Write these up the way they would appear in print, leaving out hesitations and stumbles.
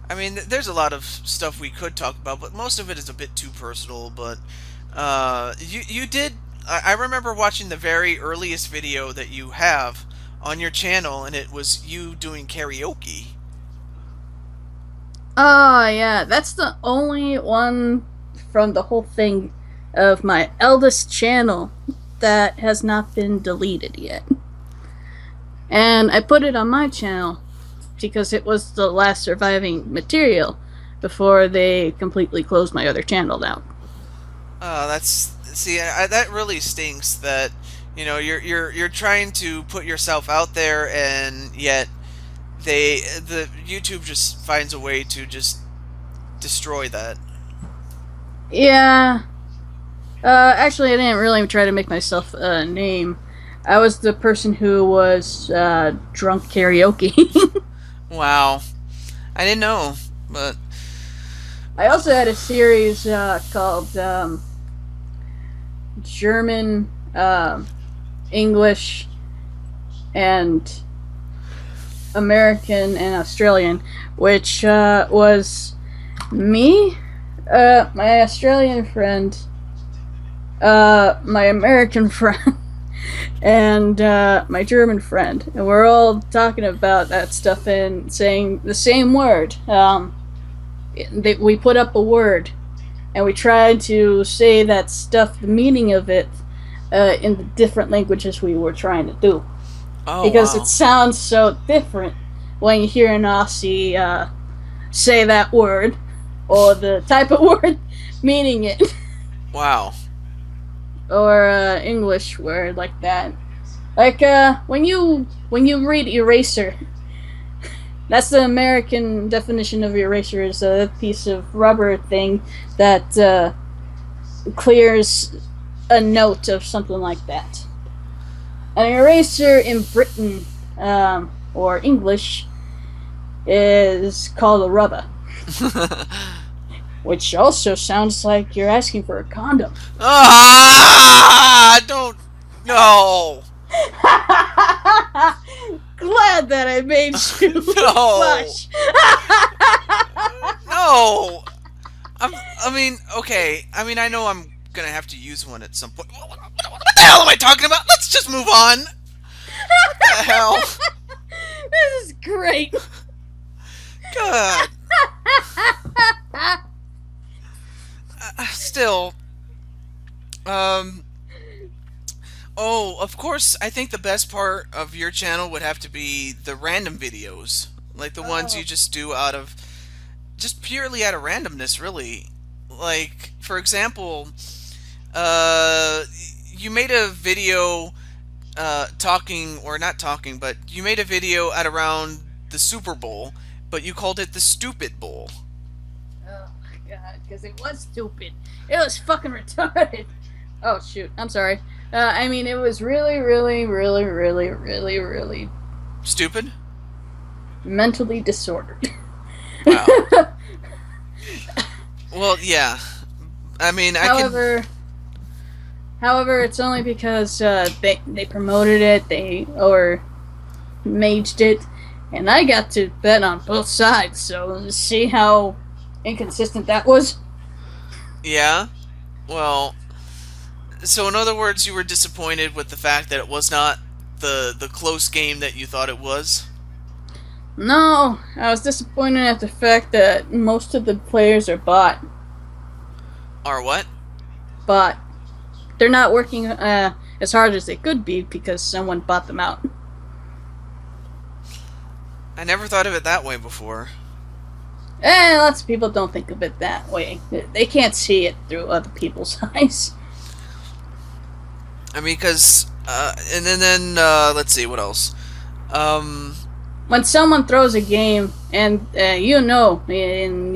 I mean, there's a lot of stuff we could talk about, but most of it is a bit too personal. But you did. I remember watching the very earliest video that you have on your channel, and it was you doing karaoke. Oh, yeah, that's the only one from the whole thing of my eldest channel that has not been deleted yet. And I put it on my channel because it was the last surviving material before they completely closed my other channel down. That's see, that really stinks. That you're trying to put yourself out there, and yet the YouTube just finds a way to just destroy that. Yeah, actually, I didn't really try to make myself a name. I was the person who was drunk karaoke. Wow, I didn't know, but I also had a series called German, English, and American and Australian, which was me, my Australian friend, my American friend, and my German friend, and we're all talking about that stuff and saying the same word. We put up a word, and we tried to say that stuff, the meaning of it, in the different languages we were trying to do, oh because it wow, sounds so different when you hear an Aussie say that word or the type of word meaning it, wow. or English word like that. Like when you read eraser, that's the American definition of eraser, is a piece of rubber thing that clears a note of something like that. An eraser in Britain, or English, is called a rubber, which also sounds like you're asking for a condom. Ah, don't no, Glad that I made you no, blush. no. I mean, okay. I mean, I know I'm gonna have to use one at some point. What the hell am I talking about? Let's just move on. What the hell? This is great. God. Still, um, oh, of course, I think the best part of your channel would have to be the random videos. Like the ones you Oh, just do out of, just purely out of randomness, really. Like, for example, uh, you made a video talking, or not talking, but you made a video at around the Super Bowl, but you called it the Stupid Bowl. oh my god, because it was stupid. It was fucking retarded. Oh shoot, I'm sorry. I mean, it was really, really, really, really, really, really Stupid? mentally disordered. Wow. Well, yeah. I mean, I can. however, however, it's only because they promoted it, they or maged it, and I got to bet on both sides. So see how inconsistent that was. Yeah. Well, so in other words, you were disappointed with the fact that it was not the close game that you thought it was. No, I was disappointed at the fact that most of the players are Or what? bot. They're not working as hard as they could be because someone bought them out. I never thought of it that way before. Lots of people don't think of it that way. They can't see it through other people's eyes. I mean, because and then let's see what else. Um, When someone throws a game and and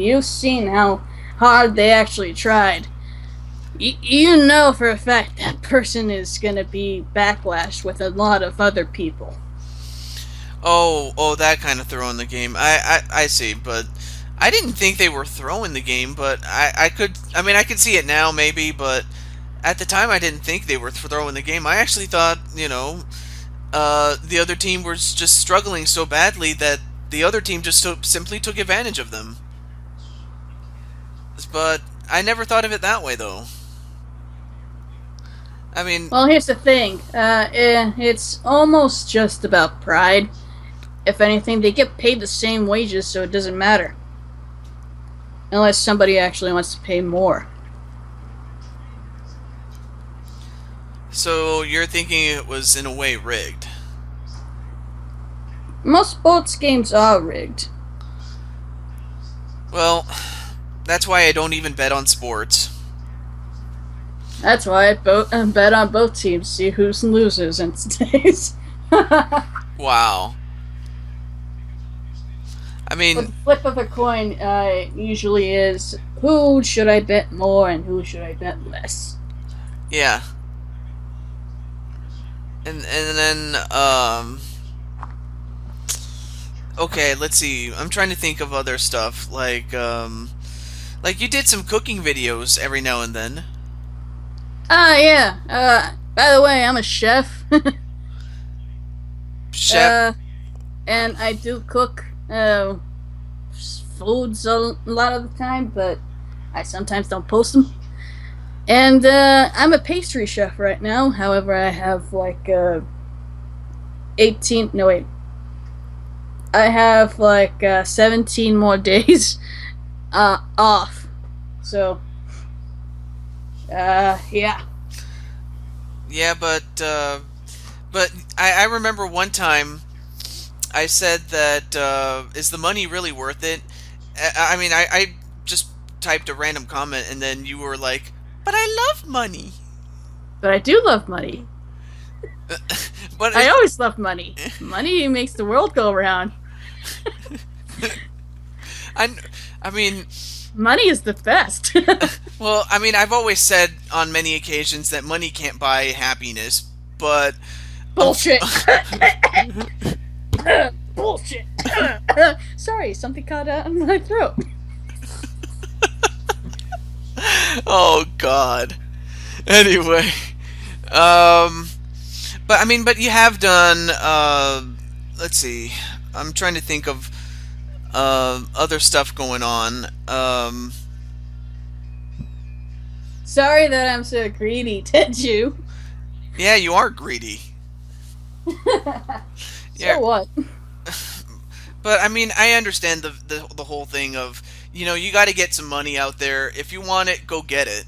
you've seen how hard they actually tried, you know for a fact that person is going to be backlashed with a lot of other people. oh, that kind of throwing the game. I see, but I didn't think they were throwing the game. But I could. I mean, I could see it now, maybe, but at the time, I didn't think they were throwing the game. I actually thought, the other team was just struggling so badly that the other team just simply took advantage of them. But I never thought of it that way, though. I mean, Well, here's the thing. It's almost just about pride. If anything, they get paid the same wages, so it doesn't matter. Unless somebody actually wants to pay more. so you're thinking it was in a way rigged. Most sports games are rigged. Well, that's why I don't even bet on sports. That's why I bet on both teams, see who's loses in today's. Wow. I But mean, the flip of a coin usually is who should I bet more and who should I bet less. yeah. And then okay, let's see. I'm trying to think of other stuff like you did some cooking videos every now and then. Yeah. By the way, I'm a chef. Chef. And I do cook foods a lot of the time, but I sometimes don't post them. And I'm a pastry chef right now. However, I have like 18. No wait. I have like 17 more days off. So yeah. Yeah, but I remember one time I said that is the money really worth it? I mean, I just typed a random comment and then you were like, but I love money. But I do love money. But I always love money. Money makes the world go around. I mean, Money is the best. well, I mean, I've always said on many occasions that money can't buy happiness, but Bullshit. Bullshit. Sorry, something caught in my throat. oh God. Anyway, but I mean, but you have done. Let's see. I'm trying to think of other stuff going on. Sorry that I'm so greedy, TehJew. Yeah, you are greedy. Yeah. So what? But I mean, I understand the whole thing of, you know, you got to get some money out there. If you want it, go get it.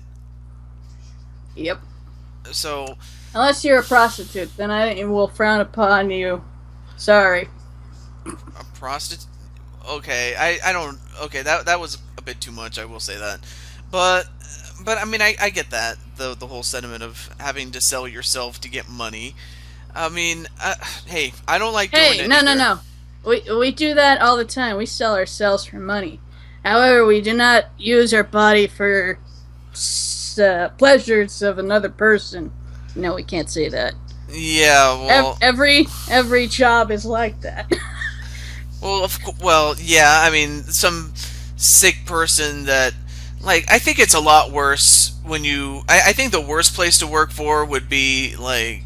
Yep. So, Unless you're a prostitute, then I will frown upon you. Sorry. a prostitute. Okay, I don't. Okay, that was a bit too much. I will say that, but I mean, I get that the whole sentiment of having to sell yourself to get money. I mean, hey, I don't like doing Hey, it no, either. no. We do that all the time. We sell ourselves for money. However, we do not use our body for pleasures of another person. No, we can't say that. Yeah, well, Every job is like that. well, yeah. I mean, some sick person that, like, I think it's a lot worse when you. I think the worst place to work for would be like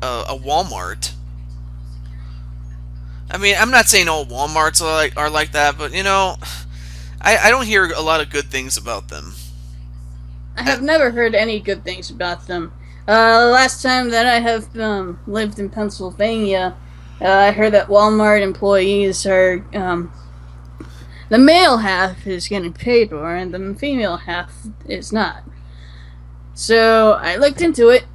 a Walmart. I mean, I'm not saying all Walmarts are like that, but you know, I don't hear a lot of good things about them. I have never heard any good things about them. Last time that I have lived in Pennsylvania, I heard that Walmart employees are the male half is getting paid more, and the female half is not. So I looked into it,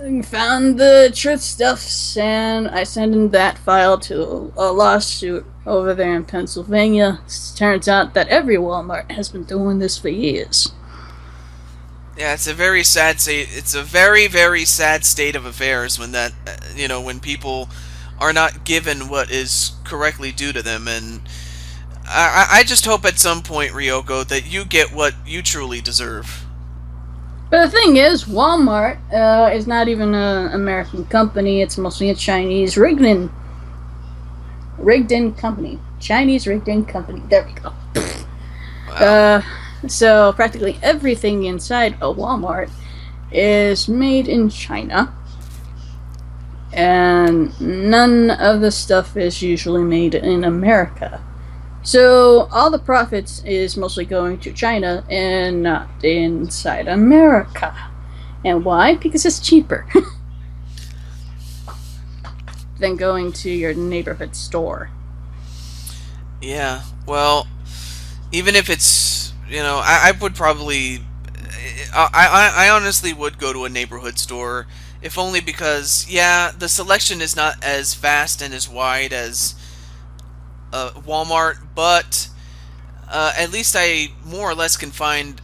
and found the truth stuffs, and I sent in that file to a lawsuit over there in Pennsylvania. Turns out that every Walmart has been doing this for years. Yeah, it's a very sad state. It's a very, very sad state of affairs when that, you know, when people are not given what is correctly due to them. And I just hope at some point, Ryocko, that you get what you truly deserve. But the thing is, Walmart is not even an American company. It's mostly a Chinese rigged-in company. Chinese rigged-in company. There we go. Wow. So practically everything inside a Walmart is made in China. and none of the stuff is usually made in America. So all the profits is mostly going to China and not inside America. And why? Because it's cheaper than going to your neighborhood store. Yeah. Well, even if it's, I would probably, I honestly would go to a neighborhood store, if only because, yeah, the selection is not as vast and as wide as Walmart, but at least I more or less can find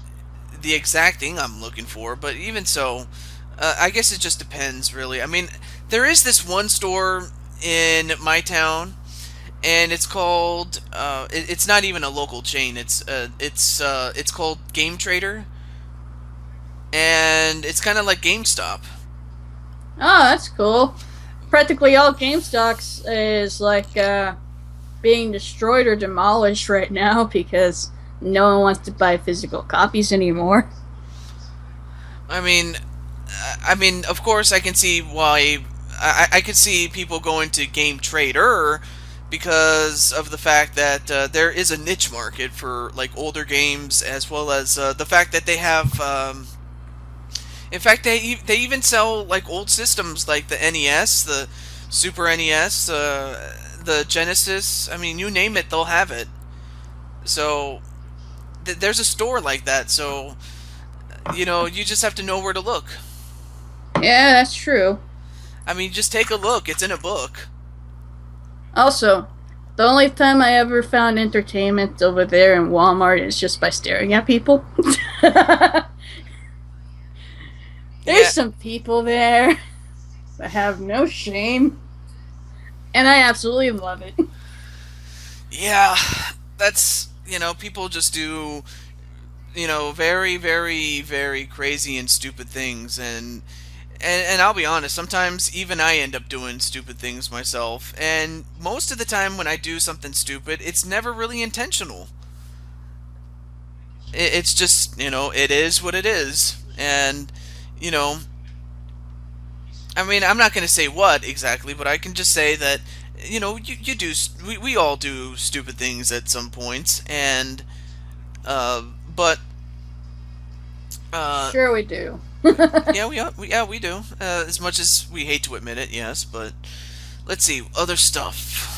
the exact thing I'm looking for. But even so, I guess it just depends, really. I mean, there is this one store in my town, and it's called. It's not even a local chain. It's called Game Trader, and it's kind of like GameStop. Oh, that's cool. Practically all GameStops is like being destroyed or demolished right now because no one wants to buy physical copies anymore. I mean, of course, I can see why. I could see people going to Game Trader because of the fact that there is a niche market for like older games, as well as the fact that they have. In fact, they even sell like old systems like the NES, the Super NES, the Genesis. I mean, you name it, they'll have it. So there's a store like that. So you just have to know where to look. Yeah, that's true. I mean, just take a look. It's in a book. Also, the only time I ever found entertainment over there in Walmart is just by staring at people. There's Yeah, some people there that have no shame, and I absolutely love it. yeah. That's people just do very, very, very crazy and stupid things, and I'll be honest, sometimes even I end up doing stupid things myself, and most of the time when I do something stupid, it's never really intentional. It's just it is what it is, and you know I mean, I'm not going to say what exactly, but I can just say that you do we all do stupid things at some points, and uh but uh Sure, we do. yeah, we do, as much as we hate to admit it. Yes, but let's see other stuff.